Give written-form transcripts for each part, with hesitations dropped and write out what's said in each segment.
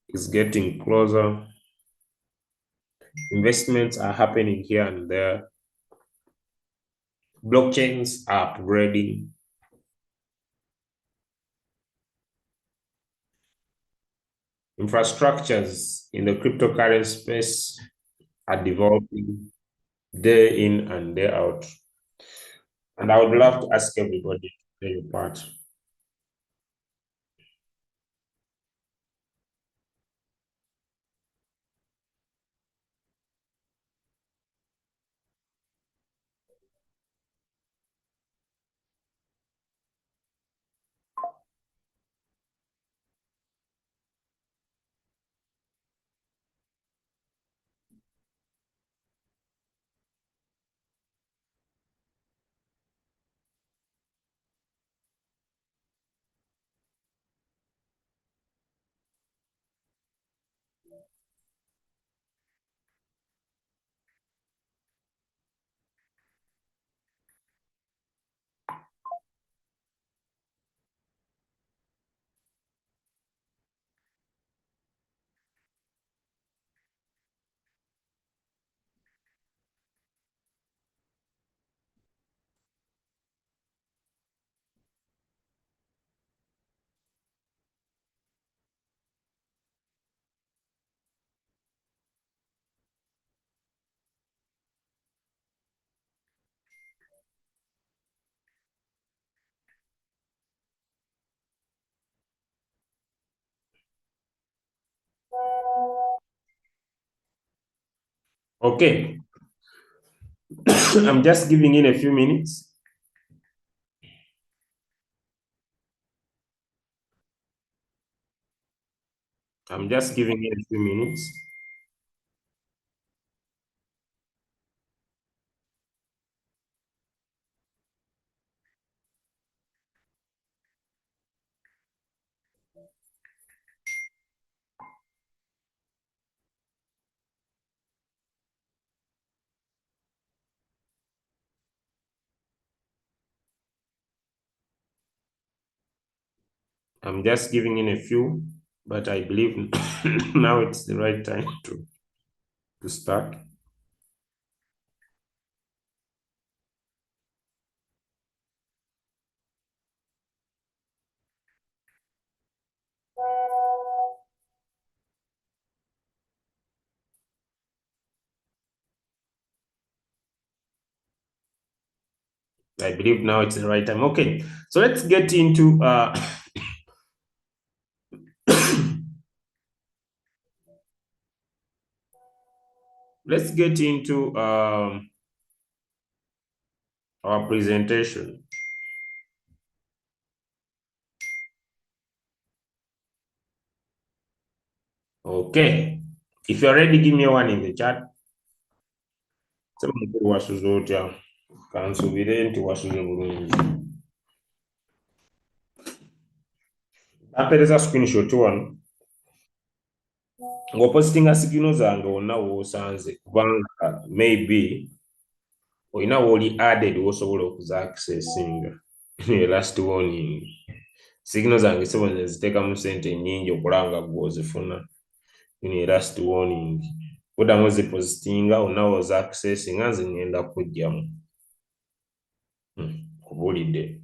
is getting closer. Investments are happening here and there. Blockchains are upgrading. Infrastructures in the cryptocurrency space are developing day in and day out. And I would love to ask everybody to play your part. Okay, I'm just giving in a few minutes. I'm just giving in a few minutes. I'm just giving in a few, but I believe now it's the right time to start. I believe now it's the right time. Okay, so let's get into let's get into our presentation. Okay, if you're ready, give me one in the chat. Sema mukuru wasuze otya kansubire nti wasuze bulungi. Napereza screenshot wano ng'opositinga sigino zange wonna w'osanze kubanga maybe olina w'oli added w'osobola okuzakisesinga. Last warning. Sigino zange sebo neziteekamu ssente nnyingi okulanga gwe ozifuna. Last warning. Oddamu ozipositinga wonna w'ozakisesinga nze ngenda kuggyamu. Kubuulidde.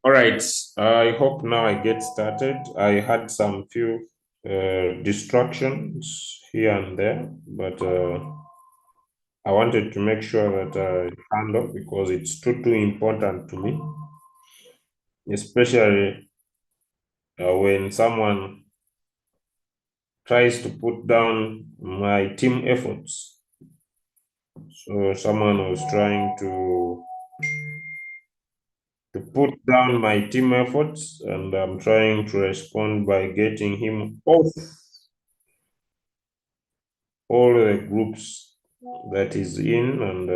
All right. I hope now I get started. I had some few distractions here and there, but I wanted to make sure that I handle because it's too important to me, especially when someone tries to put down my team efforts. So someone was trying to put down my team efforts, and I'm trying to respond by getting him off all the groups that is in, and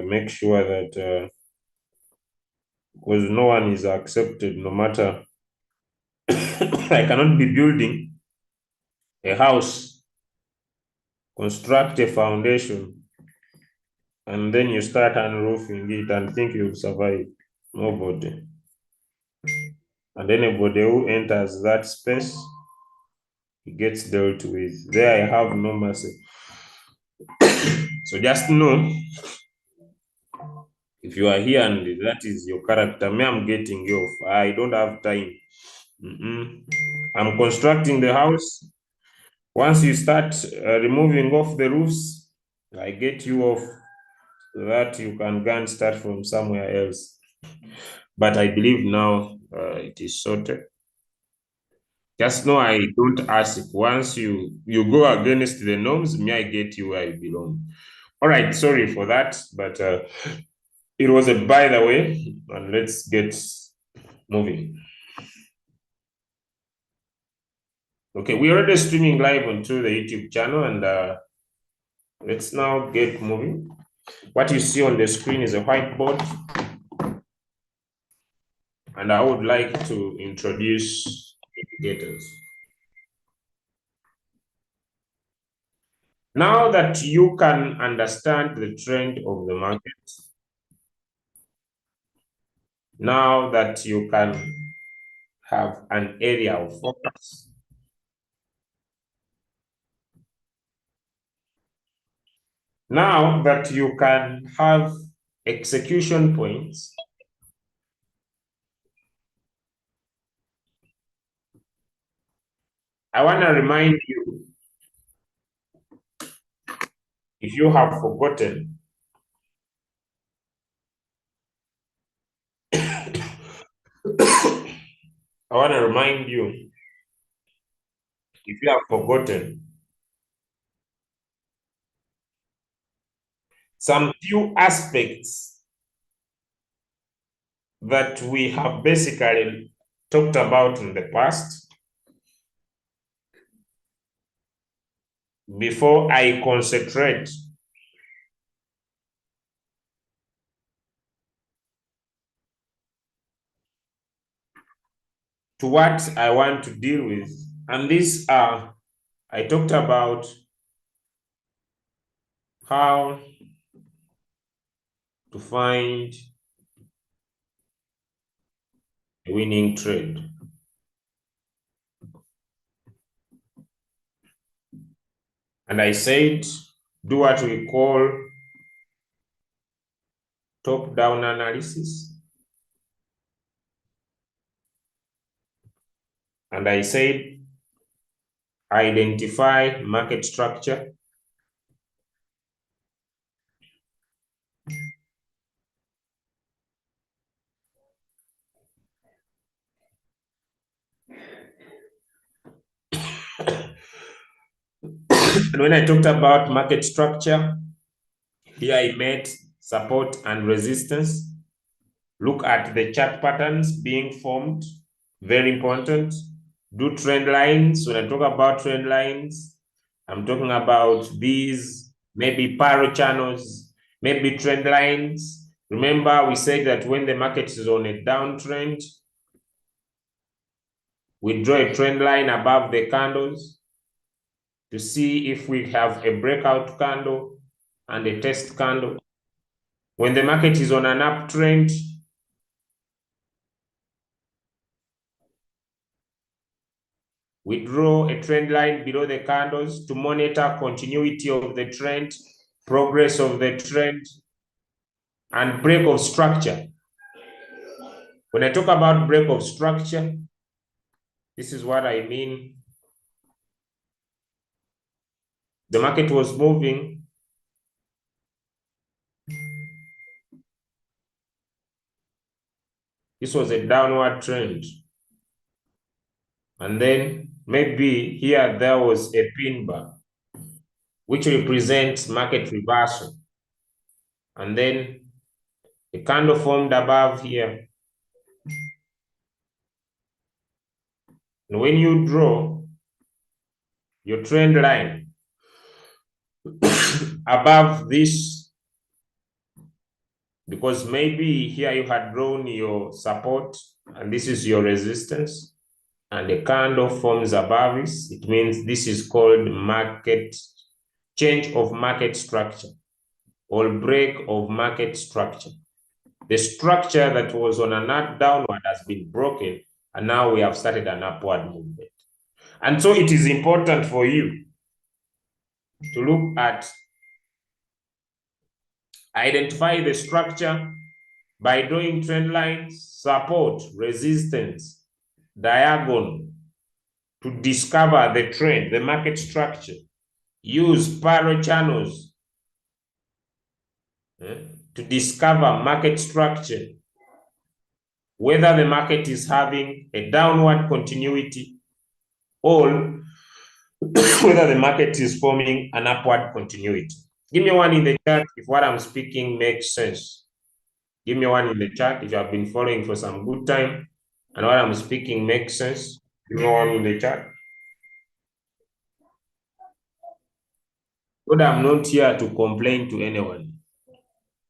make sure that because no one is accepted, no matter I cannot be building a house, construct a foundation, and then you start unroofing it and think you'll survive. Nobody. And anybody who enters that space, he gets dealt with. There I have no mercy. So just know, if you are here and that is your character, me, I'm getting you off. I don't have time. I'm constructing the house. Once you start removing off the roofs, I get you off so that you can go and start from somewhere else. But I believe now it is sorted. Just know I don't ask. Once you go against the norms, me, I get you where I belong. All right, sorry for that, but it was a by the way, and let's get moving. Okay, we're already streaming live onto the YouTube channel, and let's now get moving. What you see on the screen is a whiteboard, and I would like to introduce indicators. Now that you can understand the trend of the market, now that you can have an area of focus, now that you can have execution points, I want to remind you, if you have forgotten, I want to remind you, if you have forgotten, some few aspects that we have basically talked about in the past before I concentrate to what I want to deal with. And these are, I talked about how to find a winning trade. And I said, do what we call top-down analysis. And I said, identify market structure. And when I talked about market structure, here I made support and resistance. Look at the chart patterns being formed, very important. Do trend lines. When I talk about trend lines, I'm talking about these, maybe parallel channels, maybe trend lines. Remember, we said that when the market is on a downtrend, we draw a trend line above the candles to see if we have a breakout candle and a test candle. When the market is on an uptrend, we draw a trend line below the candles to monitor continuity of the trend, progress of the trend, and break of structure. When I talk about break of structure, this is what I mean. The market was moving. This was a downward trend. And then maybe here there was a pin bar, which represents market reversal. And then a candle formed above here. And when you draw your trend line above this, because maybe here you had drawn your support and this is your resistance, and the candle forms above this, it means this is called market change of market structure or break of market structure. The structure that was on a downward has been broken, and now we have started an upward movement. And so it is important for you to look at, identify the structure by drawing trend lines, support, resistance, diagonal, to discover the trend, the market structure. Use parallel channels to discover market structure, whether the market is having a downward continuity or whether the market is forming an upward continuity. Give me one in the chat if what I'm speaking makes sense. Give me one in the chat if you have been following for some good time and what I'm speaking makes sense. Give me one in the chat. But I'm not here to complain to anyone.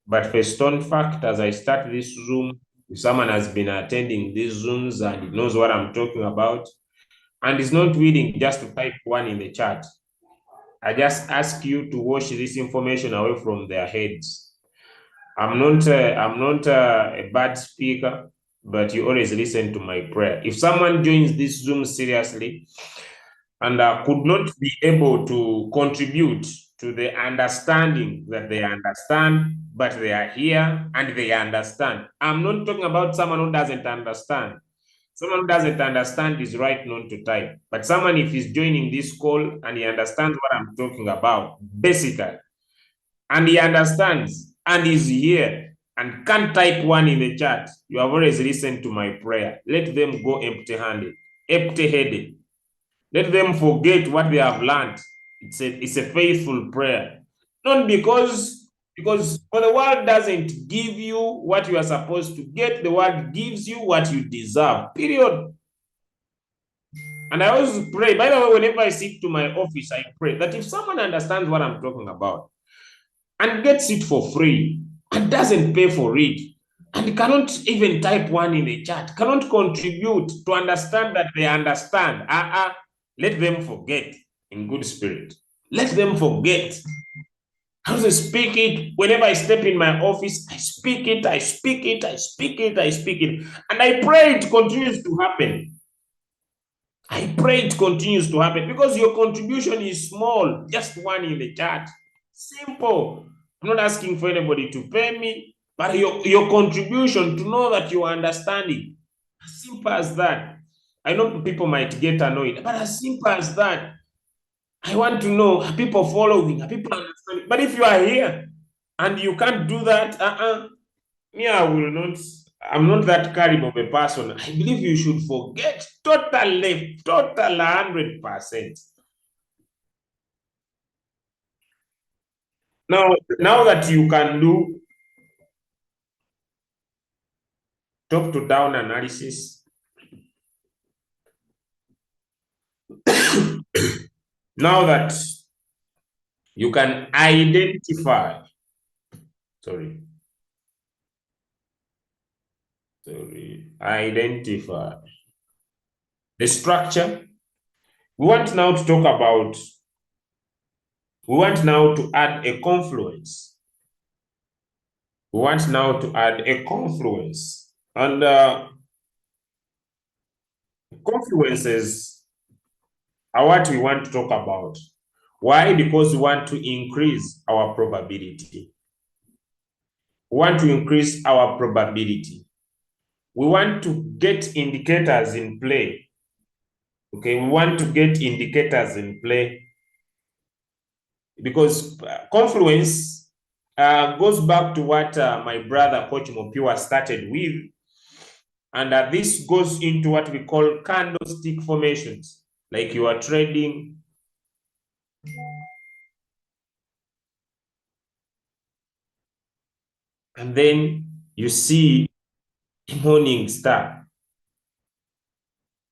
But for stone fact, as I start this Zoom, if someone has been attending these Zooms and knows what I'm talking about, and is not willing just to type one in the chat, I just ask you to wash this information away from their heads. I'm not a bad speaker, but you always listen to my prayer. If someone joins this Zoom seriously and could not be able to contribute to the understanding that they understand, but they are here and they understand. I'm not talking about someone who doesn't understand. Someone who doesn't understand is right not to type. But someone, if he's joining this call and he understands what I'm talking about, basically, and he understands and is here and can't type one in the chat, you have always listened to my prayer. Let them go empty-handed, empty-headed. Let them forget what they have learned. It's a faithful prayer. Not because for the world doesn't give you what you are supposed to get, the world gives you what you deserve, period. And I always pray, by the way, whenever I sit to my office, I pray that if someone understands what I'm talking about and gets it for free and doesn't pay for it, and cannot even type one in the chat, cannot contribute to understand that they understand. Let them forget in good spirit. Let them forget. How to speak it whenever I step in my office, I speak it, I speak it, I speak it, I speak it. And I pray it continues to happen. I pray it continues to happen because your contribution is small, just one in the chat. Simple. I'm not asking for anybody to pay me, but your contribution to know that you are understanding. As simple as that. I know people might get annoyed, but as simple as that. I want to know, are people following? Are people understanding? But if you are here and you can't do that, me, I will not. I'm not that caliber of a person. I believe you should forget totally, total 100%. Now that you can do top to down analysis, now that you can identify, identify the structure. We want now to talk about, we want now to add a confluence. We want now to add a confluence. And confluences are what we want to talk about. Why? Because we want to increase our probability. We want to increase our probability. We want to get indicators in play. Okay, we want to get indicators in play because confluence goes back to what my brother Coach Mopiwa started with. And this goes into what we call candlestick formations. Like you are trading and then you see a morning star.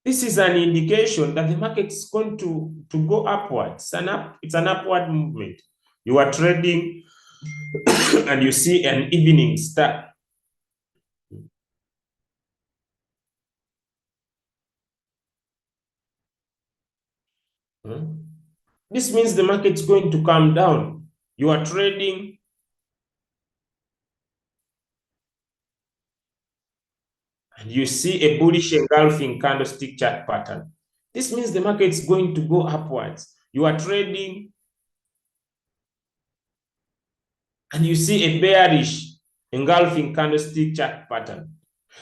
This is an indication that the market is going to go upwards. It's an upward movement. You are trading and you see an evening star. This means the market's going to come down. You are trading and you see a bullish engulfing candlestick chart pattern. This means the market's going to go upwards. You are trading and you see a bearish engulfing candlestick chart pattern.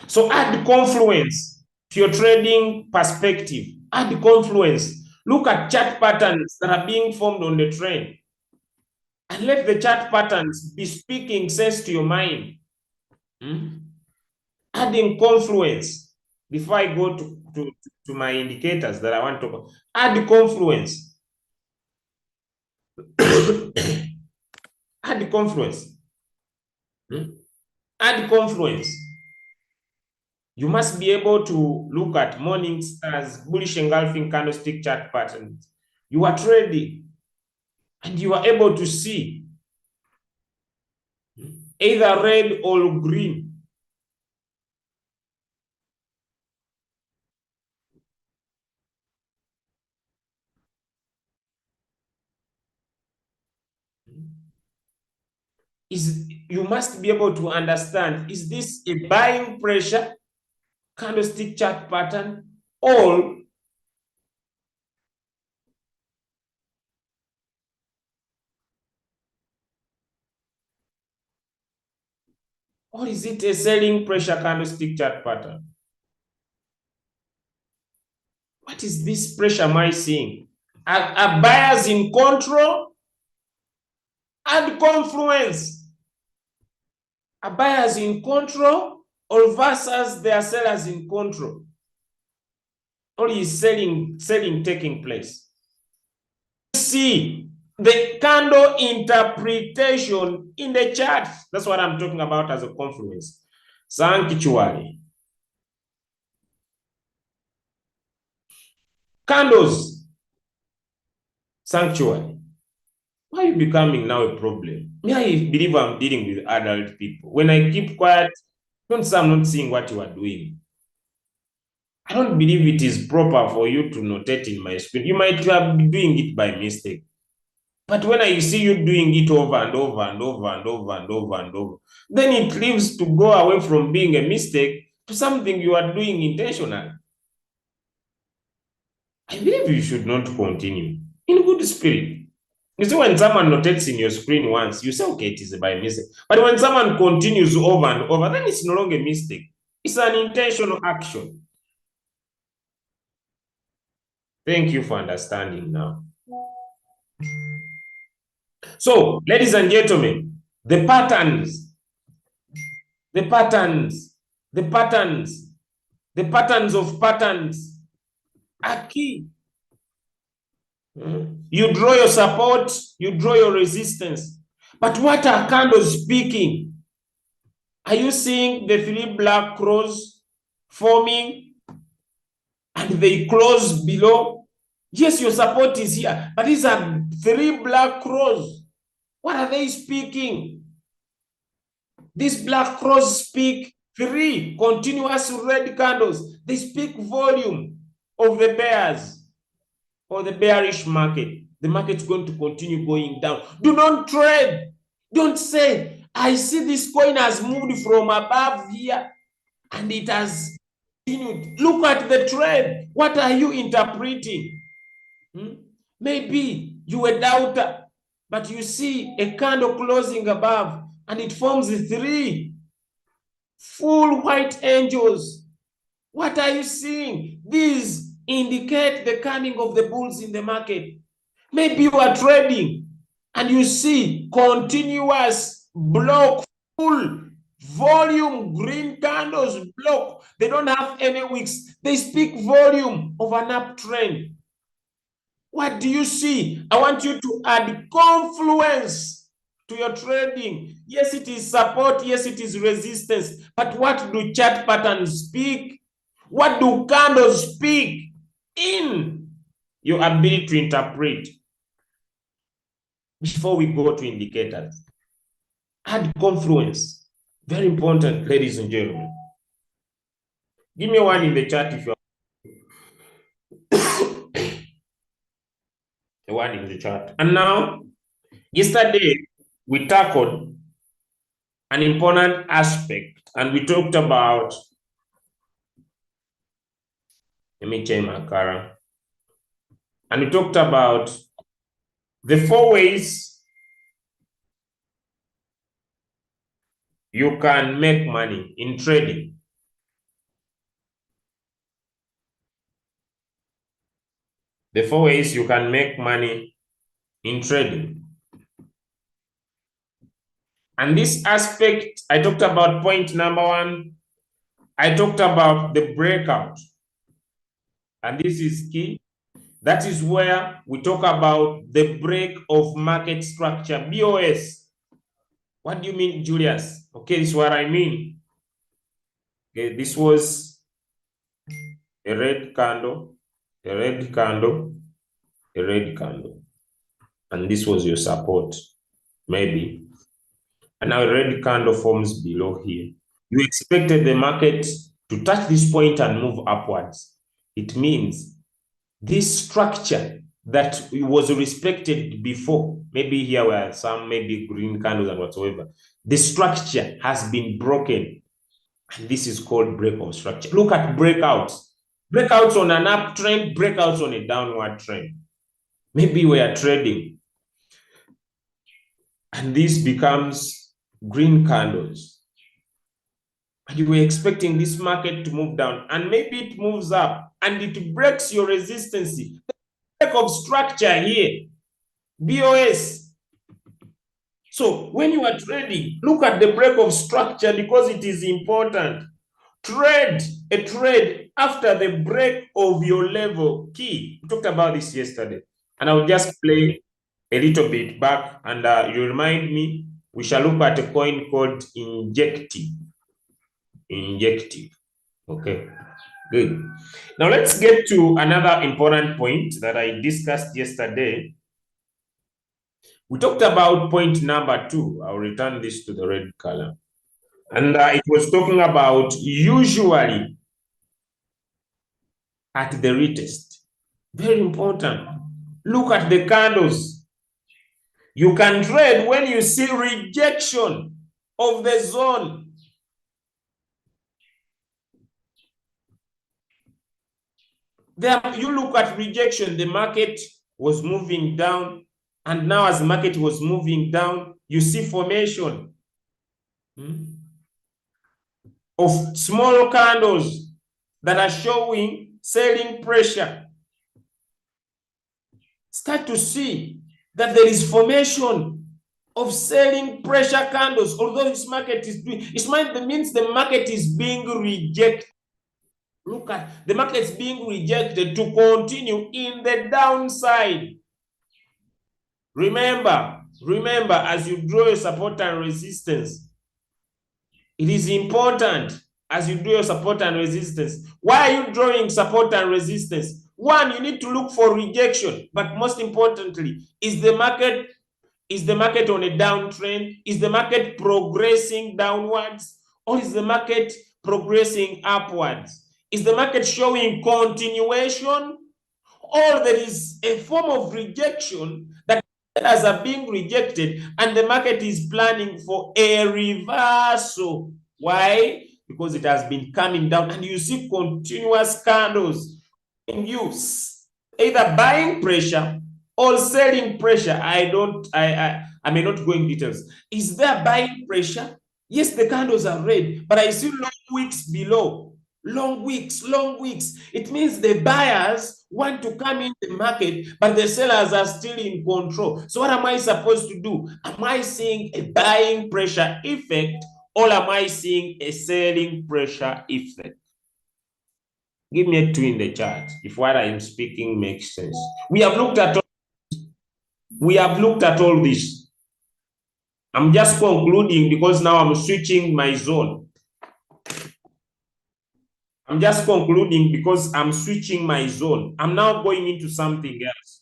So add confluence to your trading perspective. Add confluence. Look at chart patterns that are being formed on the trend. And let the chart patterns be speaking sense to your mind. Adding confluence. Before I go to my indicators that I want to talk about, add confluence. Add confluence. Add confluence. You must be able to look at morning stars, bullish engulfing candlestick chart patterns. You are trading and you are able to see either red or green. You must be able to understand, is this a buying pressure candlestick chart pattern or is it a selling pressure candlestick chart pattern? What is this pressure am I seeing? Are buyers in control? And confluence. Are buyers in control or versus their sellers in control? Or is selling taking place? See the candle interpretation in the chart. That's what I'm talking about as a confluence. Sanctuary. Candles. Sanctuary. Why are you becoming now a problem? Me, I believe I'm dealing with adult people. When I keep quiet, Don't say I'm not seeing what you are doing. I don't believe it is proper for you to notate in my screen. You might have been doing it by mistake. But when I see you doing it over and over and over and over and over and over, then it leaves to go away from being a mistake to something you are doing intentionally. I believe you should not continue in good spirit. You see, when someone notates in your screen once, you say, okay, it is by mistake. But when someone continues over and over, then it's no longer a mistake. It's an intentional action. Thank you for understanding now. So, ladies and gentlemen, the patterns of patterns are key. You draw your support, you draw your resistance. But what are candles speaking? Are you seeing the 3 black crows forming and they close below? Yes, your support is here, but these are 3 black crows. What are they speaking? These black crows speak 3 continuous red candles. They speak volume of the bears or the bearish market. The market's going to continue going down. Do not trade. Don't say, I see this coin has moved from above here and it has continued. Look at the trend. What are you interpreting? Maybe you a doubter, but you see a candle closing above and it forms 3 full white angels. What are you seeing? These indicate the coming of the bulls in the market. Maybe you are trading and you see continuous block, full volume green candles block. They don't have any wicks. They speak volume of an uptrend. What do you see? I want you to add confluence to your trading. Yes, it is support. Yes, it is resistance. But what do chart patterns speak? What do candles speak in your ability to interpret? Before we go to indicators, add confluence. Very important, ladies and gentlemen. Give me one in the chat if you are the one in the chat. And now, yesterday, we tackled an important aspect and we talked about, let me change my color. And we talked about the 4 ways you can make money in trading. The 4 ways you can make money in trading. And this aspect, I talked about point number 1. I talked about the breakout. And this is key. That is where we talk about the break of market structure, BOS. What do you mean, Julius? Okay, this is what I mean. Okay, this was a red candle, a red candle, a red candle. And this was your support, maybe. And now a red candle forms below here. You expected the market to touch this point and move upwards. It means this structure that was respected before, maybe here were some maybe green candles and whatsoever, the structure has been broken. And this is called breakout structure. Look at breakouts. Breakouts on an uptrend, breakouts on a downward trend. Maybe we are trading. And this becomes green candles. And you were expecting this market to move down. And maybe it moves up and it breaks your resistance. The break of structure here, BOS. So when you are trading, look at the break of structure because it is important. Trade a trade after the break of your level key. We talked about this yesterday. And I'll just play a little bit back and you remind me, we shall look at a coin called Injective. Injective. Okay, good. Now let's get to another important point that I discussed yesterday. We talked about point number 2. I'll return this to the red color. And it was talking about usually at the retest. Very important. Look at the candles. You can trade when you see rejection of the zone. There, you look at rejection, the market was moving down, and now as the market was moving down, you see formation of small candles that are showing selling pressure. Start to see that there is formation of selling pressure candles, although this market is doing, it means the market is being rejected. Look at the market is being rejected to continue in the downside. Remember, as you draw your support and resistance, it is important as you do your support and resistance. Why are you drawing support and resistance? One, you need to look for rejection, but most importantly, is the market on a downtrend? Is the market progressing downwards, or is the market progressing upwards? Is the market showing continuation, or there is a form of rejection that are being rejected and the market is planning for a reversal? Why? Because it has been coming down and you see continuous candles in use, either buying pressure or selling pressure. I may not go in details. Is there buying pressure? Yes, the candles are red, but I see long wicks below. Long weeks. It means the buyers want to come in the market, but the sellers are still in control. So what am I supposed to do? Am I seeing a buying pressure effect, or am I seeing a selling pressure effect? Give me a 2 in the chat if what I am speaking makes sense. We have looked at all this. I'm just concluding because now I'm switching my zone. I'm just concluding because I'm switching my zone. I'm now going into something else.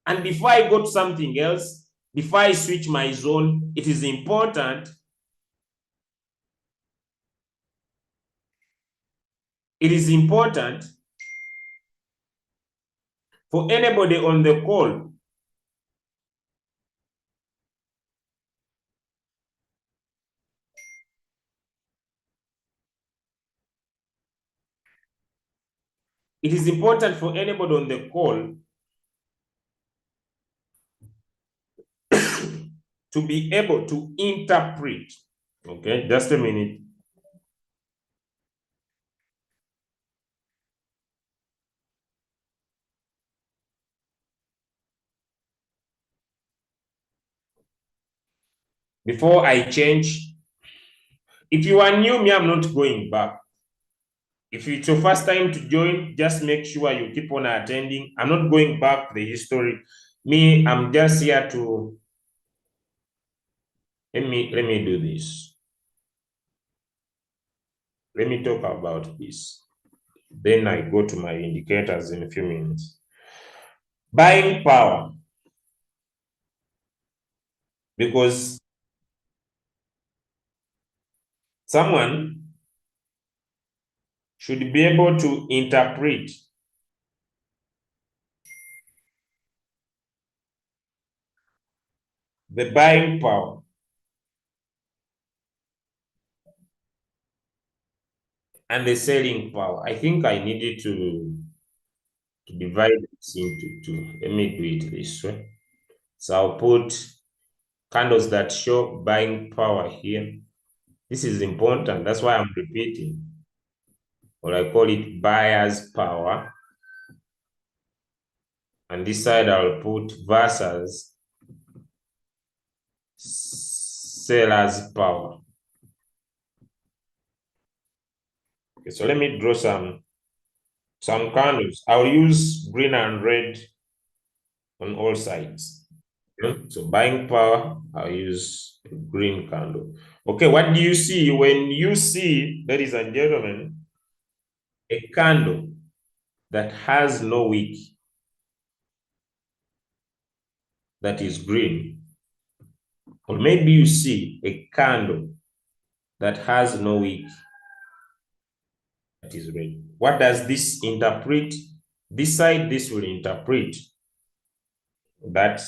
And before I go to something else, before I switch my zone, it is important. It is important for anybody on the call it is important for anybody on the call to be able to interpret. Okay, just a minute. Before I change, if you are new, I'm not going back. If it's your first time to join, just make sure you keep on attending. I'm not going back to the history. I'm just here to let me do this. Let me talk about this. Then I go to my indicators in a few minutes. Buying power. Because someone should be able to interpret the buying power and the selling power. I think I needed to divide this into two. Let me do it this way. So I'll put candles that show buying power here. This is important. That's why I'm repeating. Or I call it buyer's power. And this side I'll put versus seller's power. Okay, so let me draw some candles. I'll use green and red on all sides. Okay? So buying power, I'll use a green candle. Okay, what do you see? When you see, ladies and gentlemen, a candle that has no wick, that is green, or maybe you see a candle that has no wick that is red. What does this interpret? This side, this will interpret that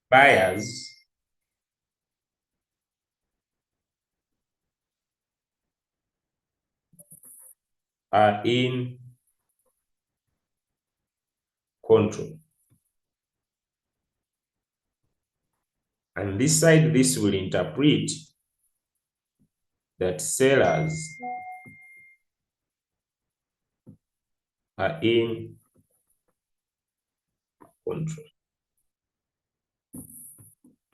buyers are in control. And this side, this will interpret that sellers are in control.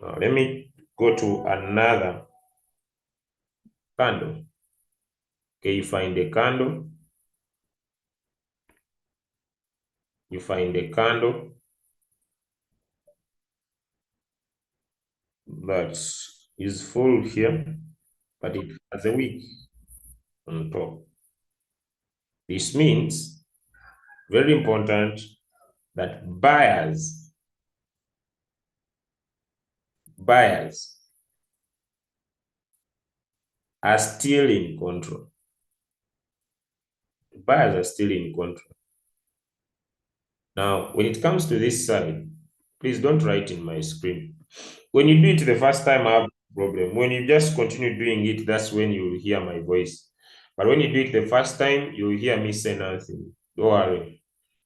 Now, let me go to another candle. Okay, you find a candle. You find a candle that is full here, but it has a wick on top. This means, very important, that buyers are still in control. Buyers are still in control. Now, when it comes to this side, please don't write in my screen. When you do it the first time, I have a problem. When you just continue doing it, that's when you will hear my voice. But when you do it the first time, you will hear me say nothing. Don't worry.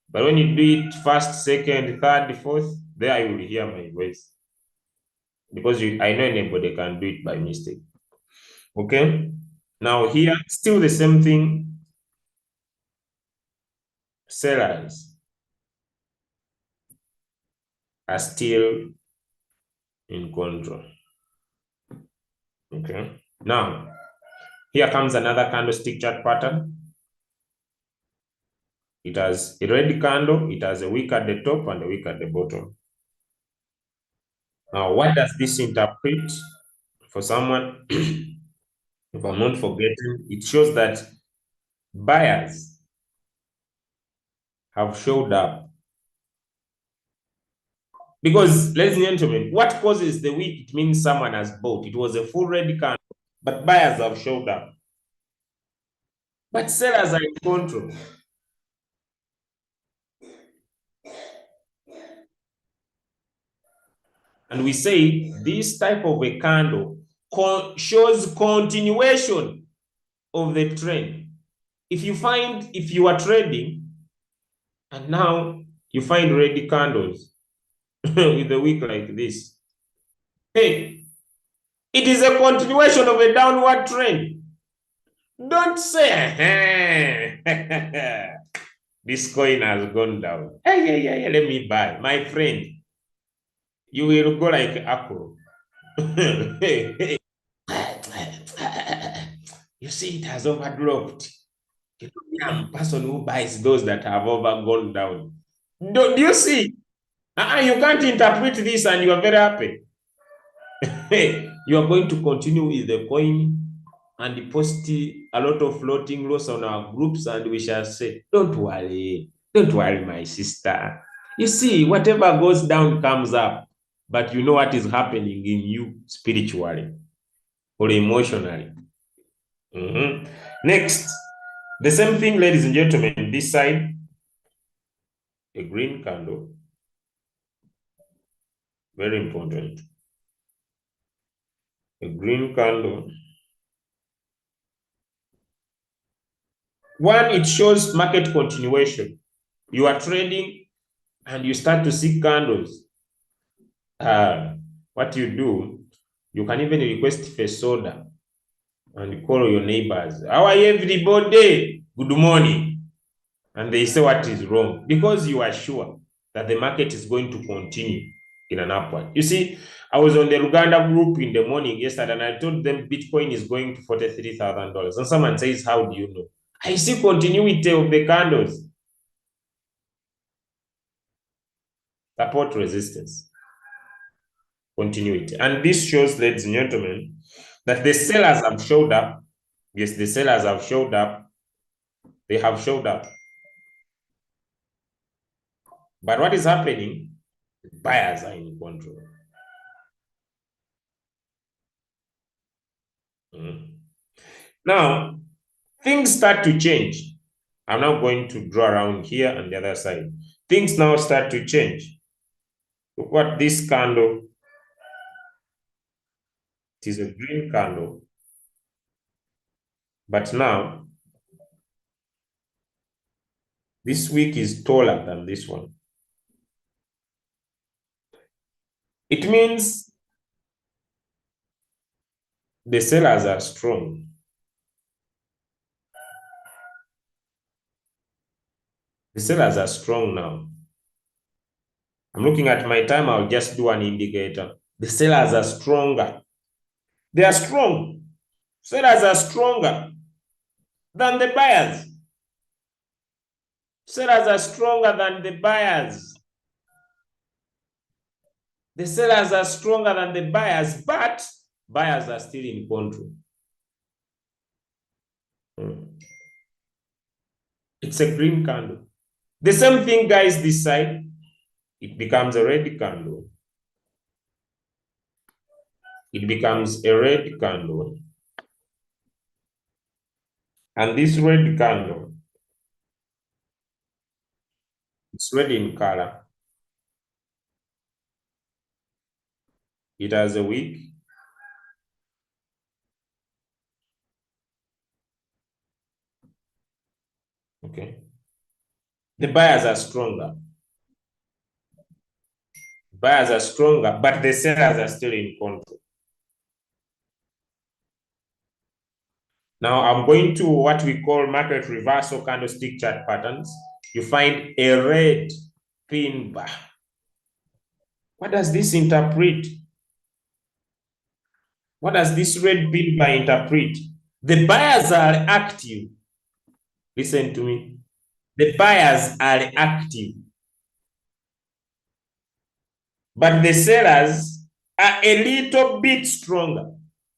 But when you do it first, second, third, fourth, there you will hear my voice. Because I know anybody can do it by mistake. Okay? Now here, still the same thing. Sellers are still in control. Okay? Now, here comes another candlestick chart pattern. It has a red candle, it has a wick at the top and a wick at the bottom. Now, what does this interpret for someone? If I'm not forgetting, it shows that buyers have showed up. Because, ladies and gentlemen, what causes the wick? It means someone has bought. It was a full red candle, but buyers have showed up. But sellers are in control. And we say this type of a candle shows continuation of the trend. If you are trading and now you find red candles with a wick like this, hey, it is a continuation of a downward trend. Don't say, this coin has gone down. Hey, let me buy. My friend, you will go like Apple. You see, it has overdropped. You know, I'm a person who buys those that have gone down. Do you see? You can't interpret this and you are very happy. You are going to continue with the coin and post a lot of floating loss on our groups, and we shall say, don't worry, my sister. You see, whatever goes down comes up, but you know what is happening in you spiritually or emotionally. Next, the same thing, ladies and gentlemen, this side, a green candle, very important. A green candle. One, it shows market continuation. You are trading and you start to see candles. What you do, you can even request for soda and call your neighbors. How are you, everybody? Good morning. And they say what is wrong, because you are sure that the market is going to continue in an upward. You see, I was on the Luganda group in the morning yesterday, and I told them Bitcoin is going to $43,000. And someone says, how do you know? I see continuity of the candles. Support, resistance, continuity. And this shows, ladies and gentlemen, that the sellers have showed up. Yes, the sellers have showed up. They have showed up. But what is happening? Buyers are in control. Now, things start to change. I'm now going to draw around here and the other side. Things now start to change. Look what this candle. It is a green candle. But now, this wick is taller than this one. It means the sellers are strong. The sellers are strong now. I'm looking at my time. I'll just do an indicator. The sellers are stronger. They are strong. Sellers are stronger than the buyers. Sellers are stronger than the buyers. The sellers are stronger than the buyers, but buyers are still in control. It's a green candle. The same thing, guys, this side. It becomes a red candle. It becomes a red candle. And this red candle, it's red in color. It has a wick. Okay. The buyers are stronger. Buyers are stronger, but the sellers are still in control. Now I'm going to what we call market reversal candlestick chart patterns. You find a red pin bar. What does this interpret? What does this red pin bar interpret? The buyers are active. Listen to me. The buyers are active. But the sellers are a little bit stronger.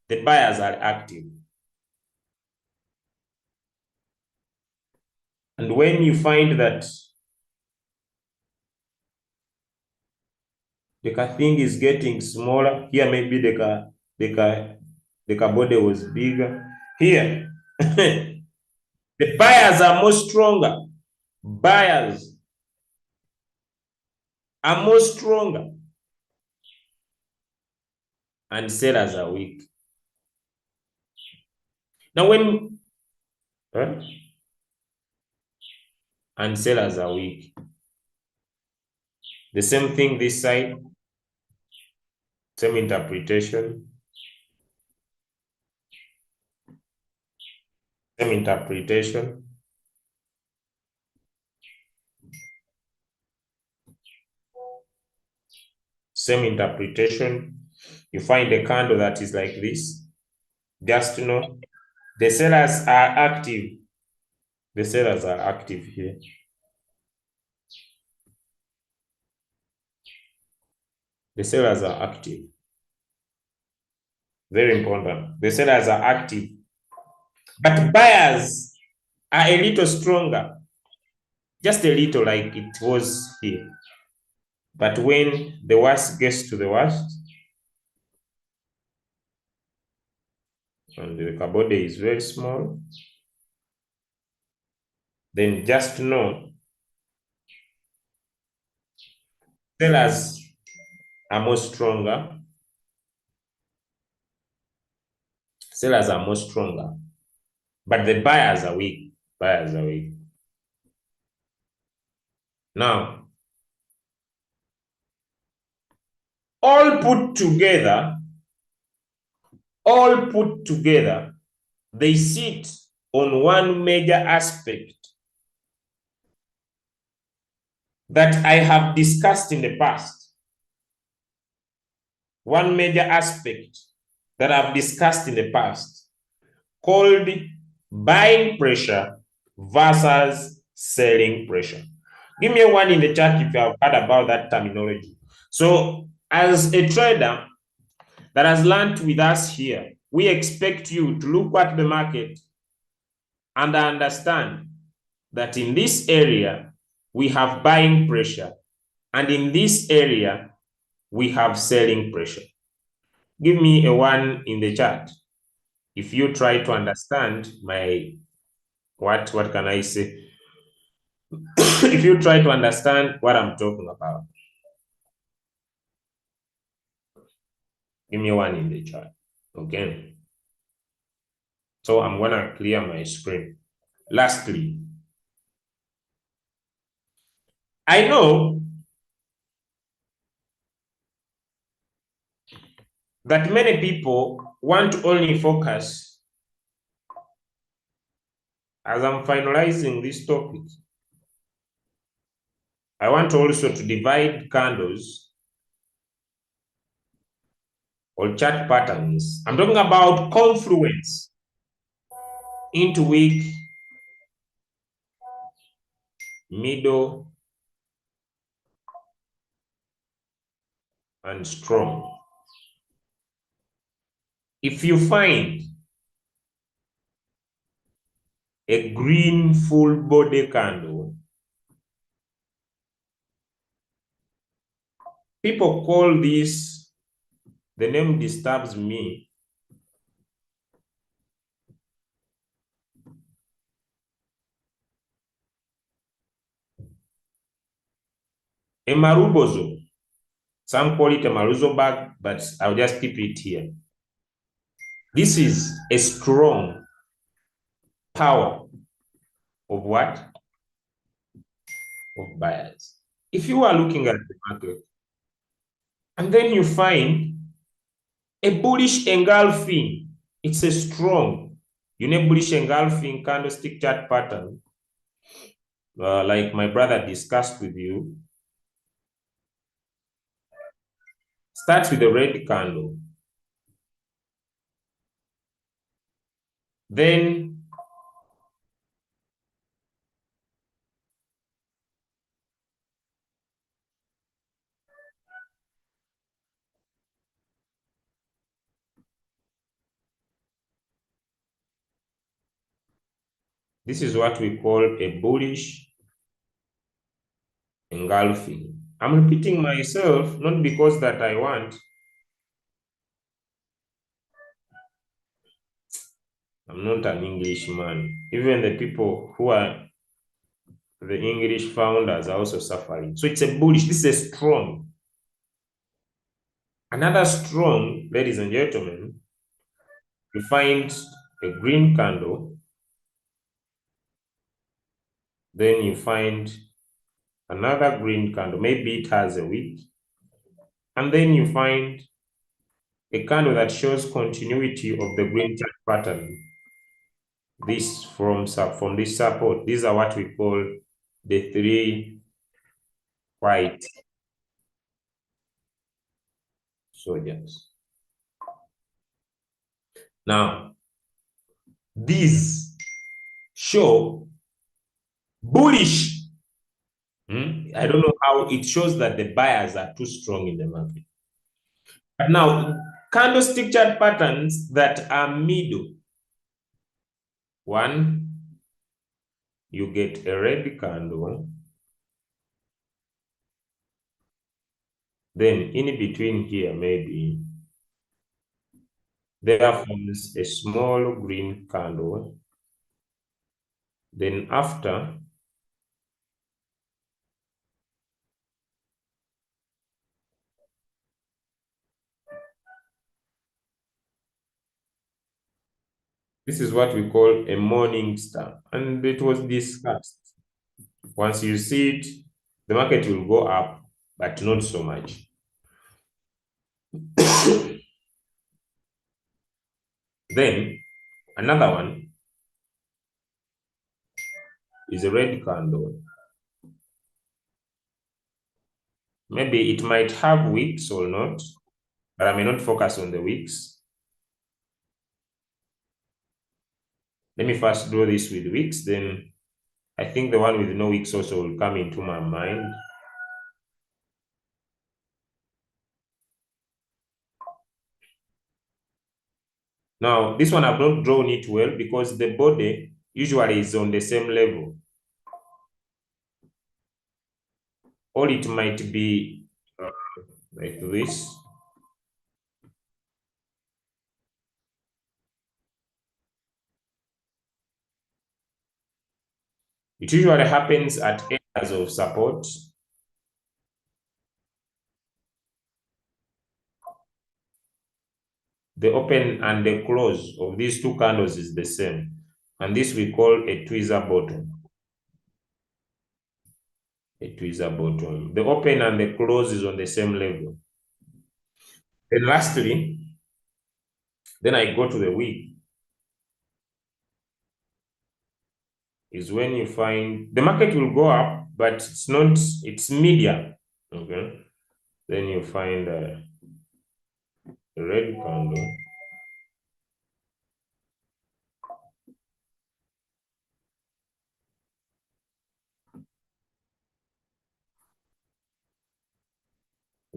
The buyers are active. And when you find that the thing is getting smaller, here maybe the body was bigger. Here, the buyers are more stronger. Buyers are more stronger. And sellers are weak. Now when and sellers are weak. The same thing this side. Same interpretation. Same interpretation. Same interpretation. You find a candle that is like this. Just to know, the sellers are active. The sellers are active here. The sellers are active. Very important. The sellers are active. But buyers are a little stronger. Just a little, like it was here. But when the worst gets to the worst, and the body is very small, then just know sellers are more stronger. Sellers are more stronger. But the buyers are weak. Buyers are weak. Now, all put together, they sit on one major aspect that I have discussed in the past. One major aspect that I've discussed in the past called buying pressure versus selling pressure. Give me a one in the chat if you have heard about that terminology. So as a trader that has learned with us here, we expect you to look at the market and understand that in this area, we have buying pressure And in this area, we have selling pressure. Give me a 1 in the chat if you try to understand my, what can I say? If you try to understand what I'm talking about. Give me 1 in the chat, okay? So I'm gonna clear my screen. Lastly, I know that many people want to only focus, as I'm finalizing this topic, I want also to divide candles or chart patterns. I'm talking about confluence into weak, middle, and strong. If you find a green full body candle, people call this, the name disturbs me, a marubozo. Some call it a maruzo bag, but I'll just keep it here. This is a strong power of what? Of buyers. If you are looking at the market and then you find a bullish engulfing, it's a strong bullish engulfing candlestick chart pattern, like my brother discussed with you. Starts with a red candle. Then this is what we call a bullish engulfing. I'm repeating myself, not because that I want. I'm not an Englishman. Even the people who are the English founders are also suffering. So it's a bullish. This is a strong. Another strong, ladies and gentlemen, you find a green candle. Then you find another green candle. Maybe it has a wick. And then you find a candle that shows continuity of the green chart pattern. This from this support. These are what we call the 3 white soldiers. Now, these show bullish. I don't know how it shows that the buyers are too strong in the market. But now, candlestick chart patterns that are middle. 1, you get a red candle. Then in between here, maybe there forms a small green candle. Then after, this is what we call a morning star. And it was discussed. Once you see it, the market will go up, but not so much. Then another one is a red candle. Maybe it might have wicks or not, but I may not focus on the wicks. Let me first draw this with wicks, then I think the one with no wicks also will come into my mind. Now, this one I've not drawn it well because the body usually is on the same level or it might be like this. It usually happens at areas of support. The open and the close of these two candles is the same. And this we call a tweezer bottom. A tweezer bottom. The open and the close is on the same level. And lastly, then I go to the wick. Is when you find the market will go up, but it's medium. Okay. Then you find a red candle.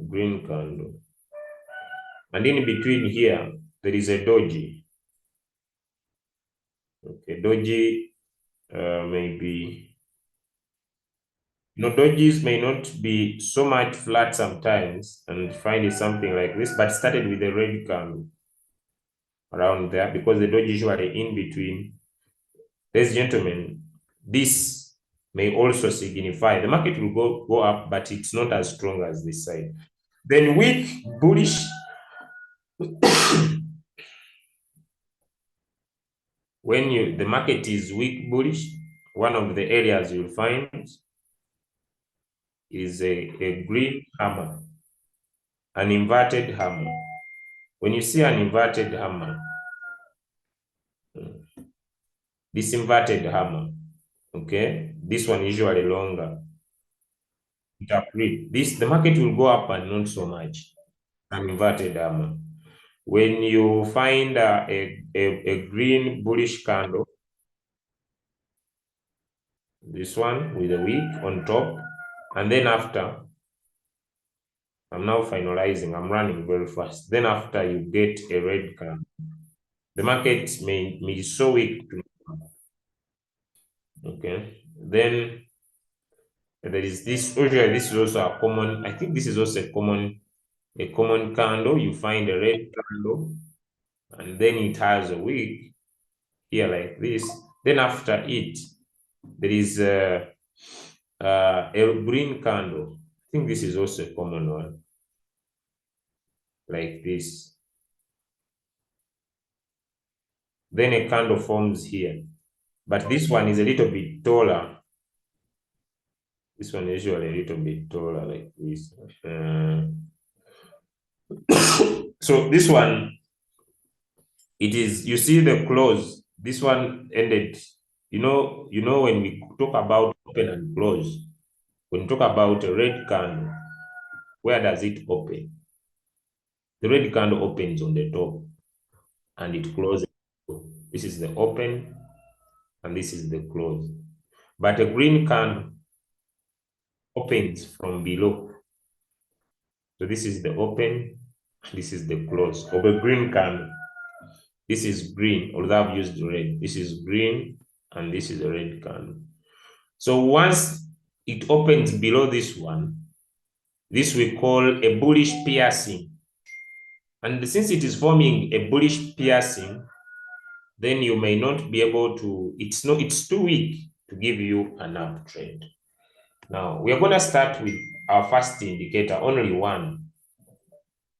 Green candle. And in between here, there is a doji. Okay, doji maybe, dojis may not be so much flat sometimes, and find it something like this, but started with a red candle around there, because the doji usually in between. Ladies and gentlemen, this may also signify the market will go up, but it's not as strong as this side. Then weak bullish. When the market is weak bullish, one of the areas you'll find is a green hammer, an inverted hammer. When you see an inverted hammer, this inverted hammer, okay, this one usually longer. Interpret this, the market will go up and not so much. An inverted hammer. When you find a green bullish candle, this one with a wick on top, and then after, I'm now finalizing, I'm running very fast. Then after you get a red candle, the market may be so weak. Okay, then there is this, usually this is also a common, I think this is also a common candle. You find a red candle, and then it has a wick here like this. Then after it, there is a green candle. I think this is also a common one, like this. Then a candle forms here, but this one is a little bit taller. This one is usually a little bit taller, like this. So this one, it is, you see the close. This one ended. When we talk about open and close, when we talk about a red candle, where does it open? The red candle opens on the top and it closes. This is the open and this is the close. But a green candle opens from below. So this is the open, this is the close of a green candle. This is green, although I've used red. This is green and this is a red candle. So once it opens below this one, this we call a bullish piercing. And since it is forming a bullish piercing, then you may not be able to, it's too weak to give you an uptrend. Now, we are going to start with our first indicator, only one,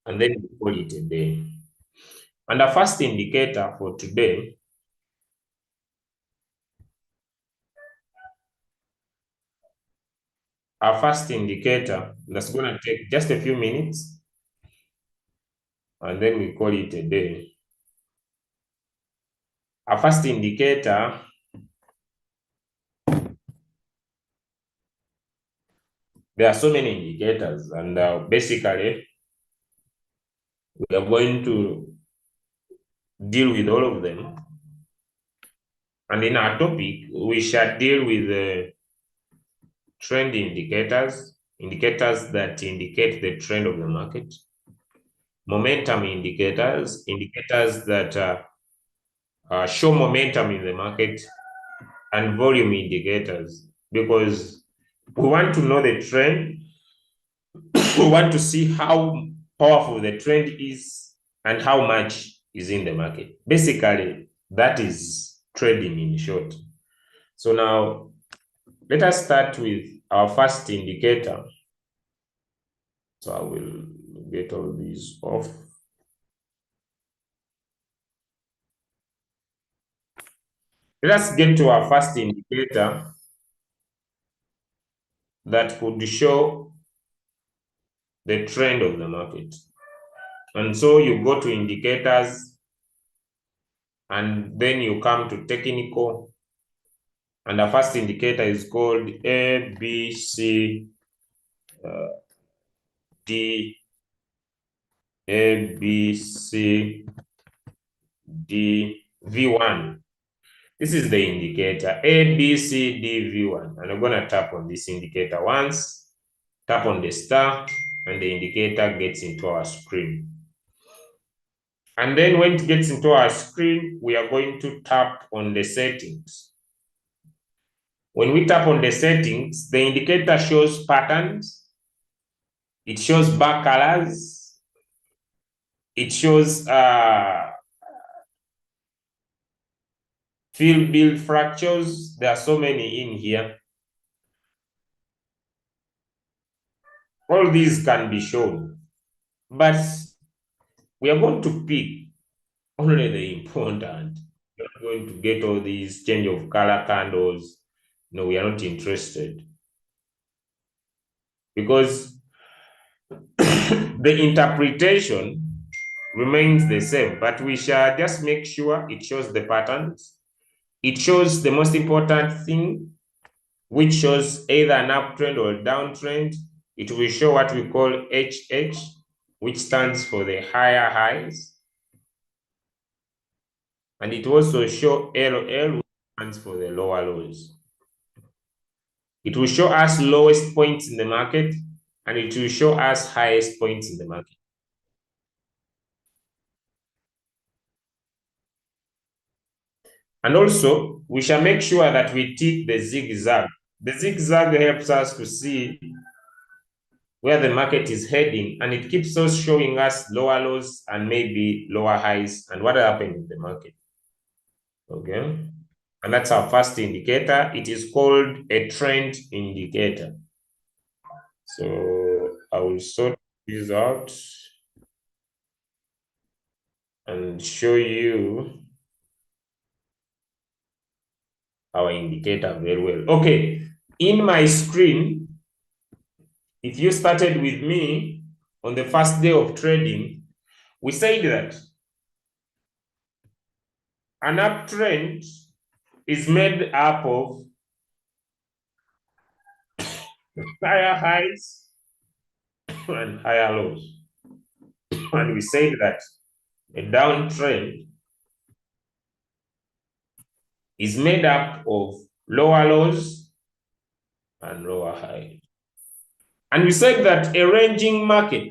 and then we call it a day. And our first indicator for today that's going to take just a few minutes, and then we call it a day. Our first indicator there are so many indicators, and basically we are going to deal with all of them. And in our topic, we shall deal with the trend indicators that indicate the trend of the market, momentum indicators that show momentum in the market, and volume indicators, because we want to know the trend we want to see how powerful the trend is and how much is in the market. Basically, that is trading in short. So now let us start with our first indicator. So I will get all these off. Let us get to our first indicator that could show the trend of the market. And so you go to indicators, and then you come to technical, and the first indicator is called A, B, C, D, A, B, C, D, V1. This is the indicator A, B, C, D, V1. And I'm going to tap on this indicator once, tap on the star, and the indicator gets into our screen. And then when it gets into our screen, we are going to tap on the settings. When we tap on the settings, the indicator shows patterns, it shows bar colors, it shows field build fractures. There are so many in here. All these can be shown, but we are going to pick only the important. We're not going to get all these change of color candles. No, we are not interested, because the interpretation remains the same, but we shall just make sure it shows the patterns. It shows the most important thing, which shows either an uptrend or downtrend. It will show what we call HH, which stands for the higher highs. And it also show LL, which stands for the lower lows. It will show us lowest points in the market, and it will show us highest points in the market. And also, we shall make sure that we tick the zigzag. The zigzag helps us to see where the market is heading, and it keeps us showing us lower lows and maybe lower highs and what happened in the market. Okay, and that's our first indicator. It is called a trend indicator. So I will sort these out and show you our indicator very well. Okay, in my screen, if you started with me on the first day of trading, we said that an uptrend is made up of higher highs and higher lows. And we said that a downtrend is made up of lower lows and lower highs. And we said that a ranging market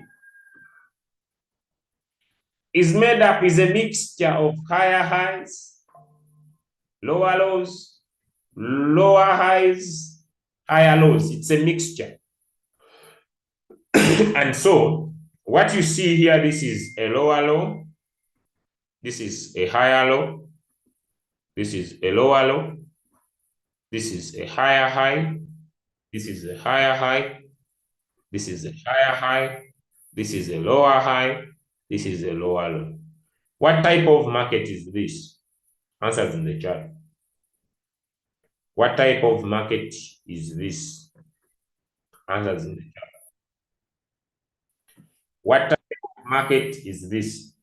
is a mixture of higher highs, lower lows, lower highs, higher lows. It's a mixture. And so what you see here, this is a lower low, this is a higher low, this is a lower low, this is a higher high, this is a higher high, this is a higher high, this is a lower high, this is a lower low. What type of market is this? Answers in the chat. What type of market is this? Answers in the chat. What type of market is this?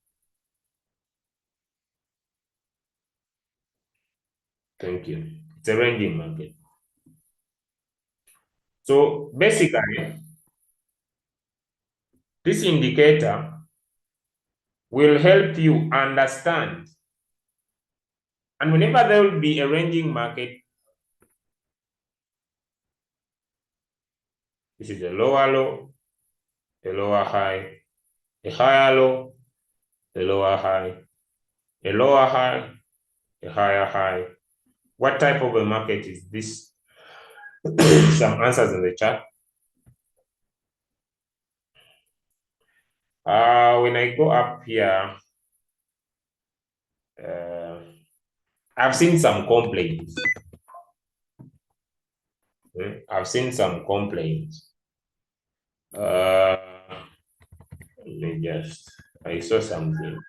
Thank you. It's a ranging market. So basically, this indicator will help you understand. And whenever there will be a ranging market, this is a lower low, a lower high, a higher low, a lower high, a lower high, a higher high. What type of a market is this? Some answers in the chat. When I go up here, I've seen some complaints. I've seen some complaints. Let me just, I saw something.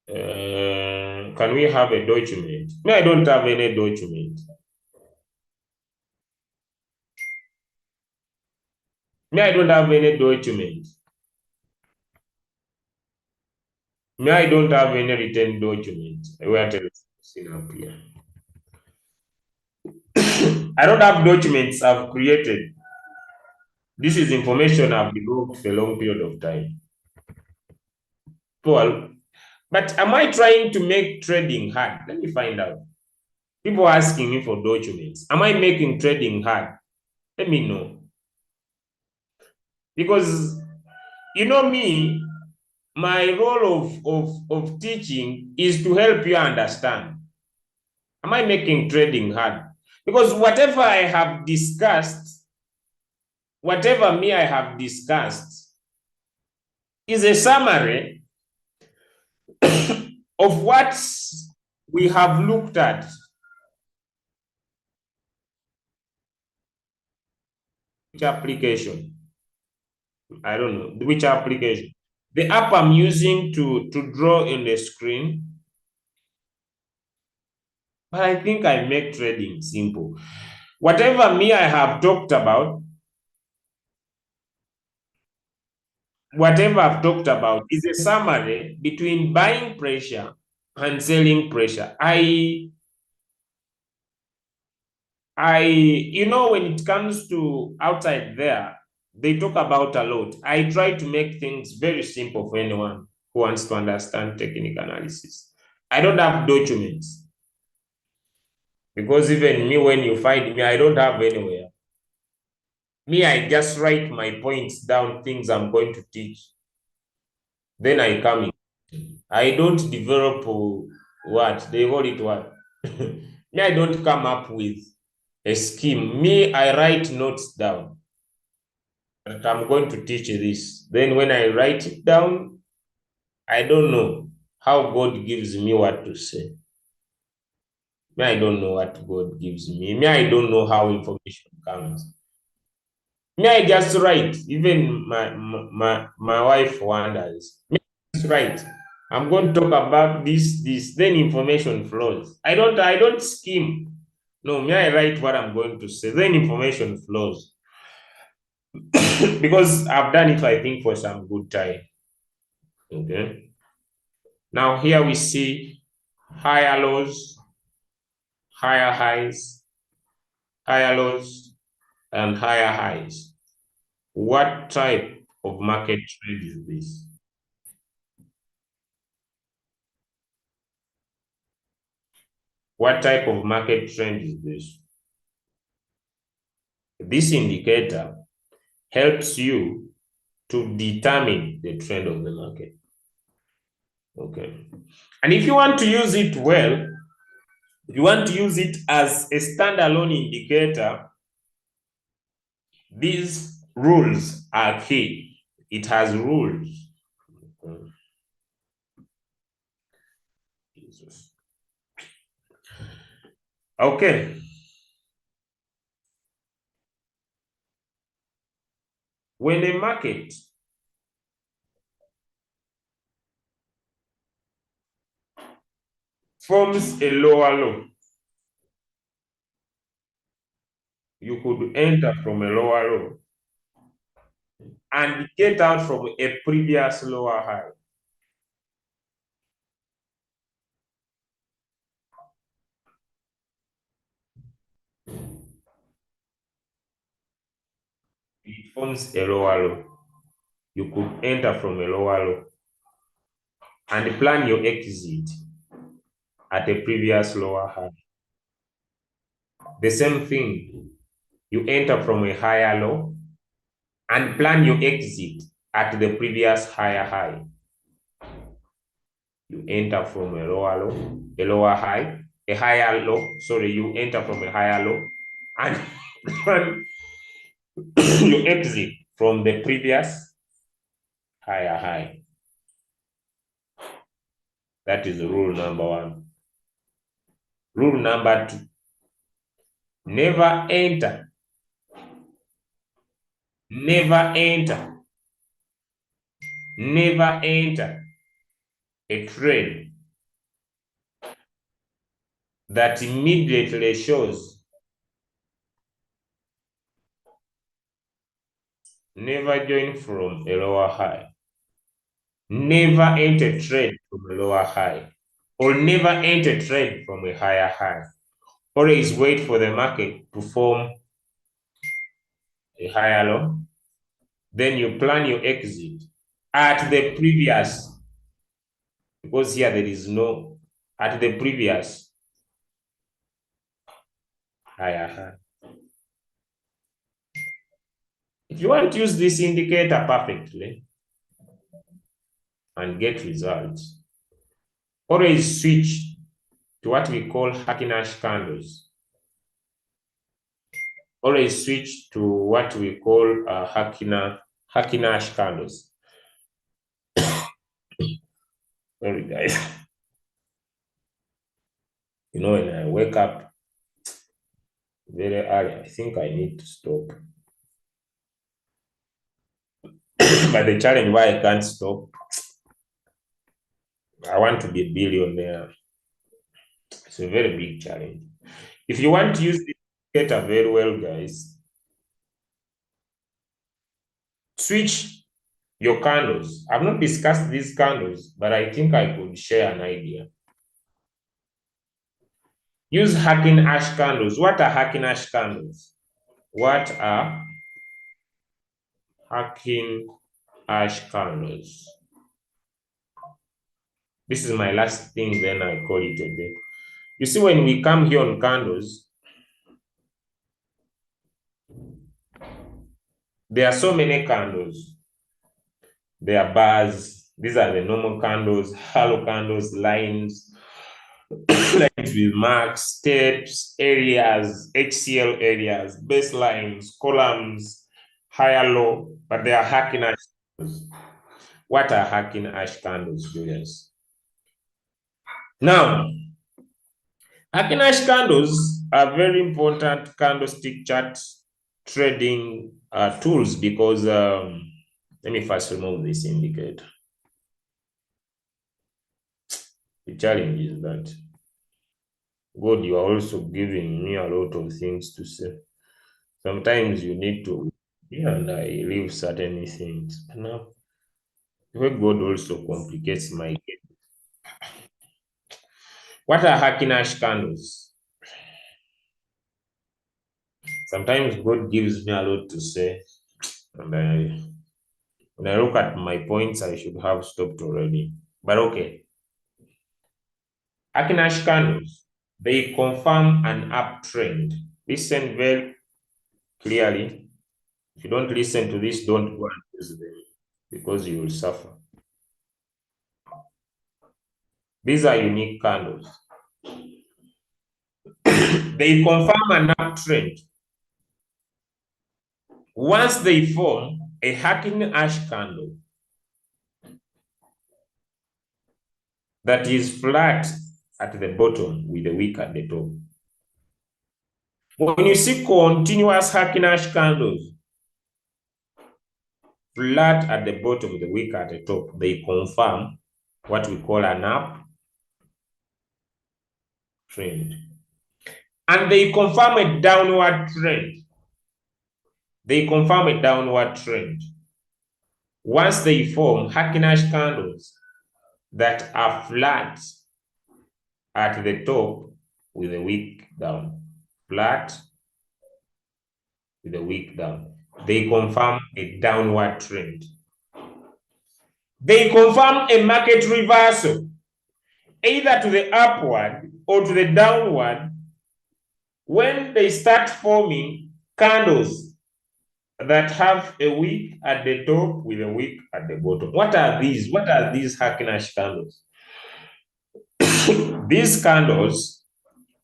Can we have a document? No, I don't have any document. Me, I don't have any document. Me, I don't have any written document. Where see up here. I don't have documents I've created. This is information I've developed for a long period of time. Well, but am I trying to make trading hard? Let me find out. People are asking me for documents. Am I making trading hard? Let me know. Because you know me, my role of teaching is to help you understand. Am I making trading hard? Because whatever I have discussed, whatever me I have discussed is a summary of what we have looked at. Which application? I don't know. Which application? The app I'm using to draw in the screen. But I think I make trading simple. Whatever me I have talked about, whatever I've talked about is a summary between buying pressure and selling pressure. You know, when it comes to outside there, they talk about a lot. I try to make things very simple for anyone who wants to understand technical analysis. I don't have documents because even me, when you find me, I don't have anywhere. Me, I just write my points down, things I'm going to teach. Then I come in. I don't develop what they call it what. Me, I don't come up with a scheme. Me, I write notes down. But I'm going to teach this. Then when I write it down, I don't know how God gives me what to say. Me, I don't know what God gives me. Me, I don't know how information comes. Me, I just write. Even my wife wonders. Me, I just write. I'm going to talk about this. Then information flows. I don't scheme. No, me, I write what I'm going to say. Then information flows. Because I've done it, I think, for some good time. Okay. Now here we see higher lows, higher highs, higher lows, and higher highs. What type of market trade is this? What type of market trend is this? This indicator helps you to determine the trend of the market. Okay. And if you want to use it well, if you want to use it as a standalone indicator, these rules are key. It has rules. Jesus. Okay. When a market forms a lower low, you could enter from a lower low and get out from a previous lower high. It forms a lower low. You could enter from a lower low and plan your exit at a previous lower high. The same thing, you enter from a higher low and plan your exit at the previous higher high. You enter from a lower low, a lower high, a higher low. Sorry, you enter from a higher low and you exit from the previous higher high. That is rule number 1. Rule number 2, never enter a trade that immediately shows. Never join from a lower high. Never enter trade from a lower high, or never enter trade from a higher high. Always wait for the market to form a higher low. Then you plan your exit at the previous, because here there is no, at the previous higher high. If you want to use this indicator perfectly and get results, always switch to what we call Haki-Nash candles. Always switch to what we call Haki-Nash candles. Sorry, guys. You know, when I wake up very early, I think I need to stop. But the challenge why I can't stop, I want to be a billionaire. It's a very big challenge. If you want to use this indicator very well, guys, switch your candles. I've not discussed these candles, but I think I could share an idea. Use Haki-Nash candles. What are Haki-Nash candles? What are Haki-Nash candles? This is my last thing, then I call it a day. You see, when we come here on candles, there are so many candles. There are bars. These are the normal candles, halo candles, lines, lines with marks, steps, areas, HCL areas, baselines, columns, higher, low, but they are Haki-Nash candles. What are Haki-Nash candles, Julius? Now, Haki-Nash candles are very important candlestick chart trading tools, because let me first remove this indicator. The challenge is that, God, you are also giving me a lot of things to say. Sometimes you need to, and I leave certain things. But now, where God also complicates my game. What are Haki-Nash candles? Sometimes God gives me a lot to say, and when I look at my points, I should have stopped already. But okay. Haki-Nash candles, they confirm an uptrend. Listen very clearly. If you don't listen to this, don't go and use them, because you will suffer. These are unique candles. They confirm an uptrend. Once they form a Haki-Nash candle that is flat at the bottom with a wick at the top. When you see continuous Haki-Nash candles flat at the bottom with the wick at the top, they confirm what we call an uptrend. And they confirm a downward trend. They confirm a downward trend. Once they form Haki-Nash candles that are flat at the top with a wick down, flat with a wick down, they confirm a downward trend. They confirm a market reversal, either to the upward or to the downward, when they start forming candles that have a wick at the top with a wick at the bottom. What are these? What are these Haki-Nash candles? These candles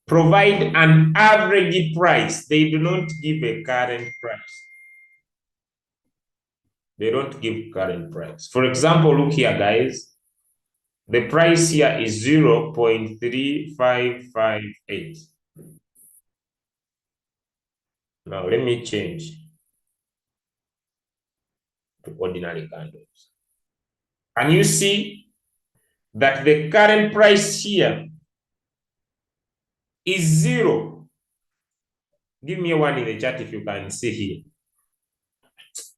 provide an average price. They do not give a current price. They don't give current price. For example, look here, guys. The price here is 0.3558. Now let me change to ordinary candles. And you see that the current price here is 0. Give me a 1 in the chat if you can see here.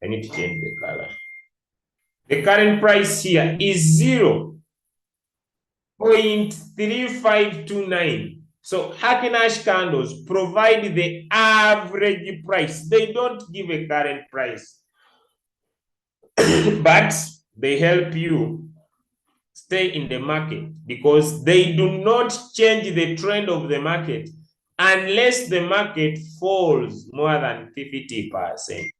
I need to change the color. The current price here is 0.3529. So Hackenash candles provide the average price. They don't give a current price, but they help you stay in the market because they do not change the trend of the market unless the market falls more than 50%.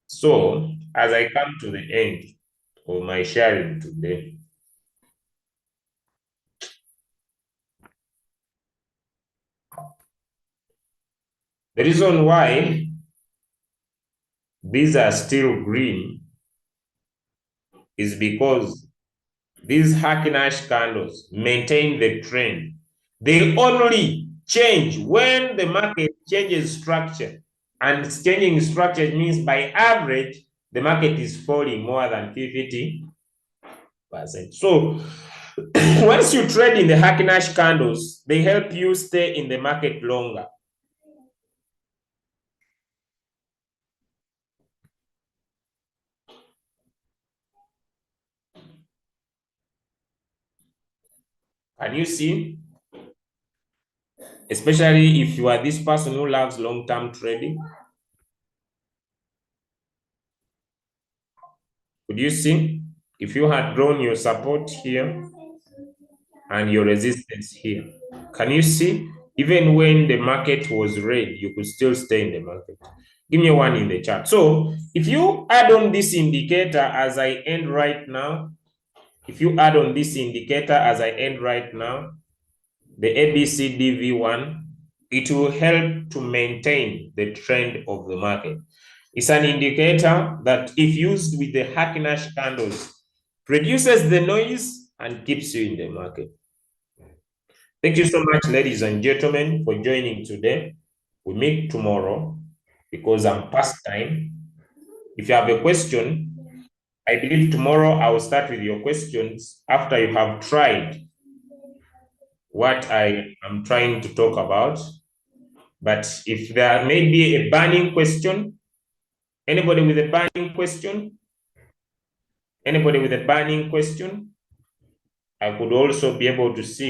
So, as I come to the end of my sharing today, the reason why these are still green is because these Hackenash candles maintain the trend. They only change when the market changes structure. And changing structure means by average, the market is falling more than 50%. So once you trade in the Hackenash candles, they help you stay in the market longer. Can you see? Especially if you are this person who loves long-term trading. Could you see? If you had drawn your support here and your resistance here, can you see? Even when the market was red, you could still stay in the market. Give me a 1 in the chat. So if you add on this indicator as I end right now, if you add on this indicator as I end right now, the ABCDV1, it will help to maintain the trend of the market. It's an indicator that, if used with the Hackenash candles, reduces the noise and keeps you in the market. Thank you so much, ladies and gentlemen, for joining today. We meet tomorrow because I'm past time. If you have a question, I believe tomorrow I will start with your questions after you have tried what I am trying to talk about. But if there may be a burning question, anybody with a burning question? Anybody with a burning question? I could also be able to see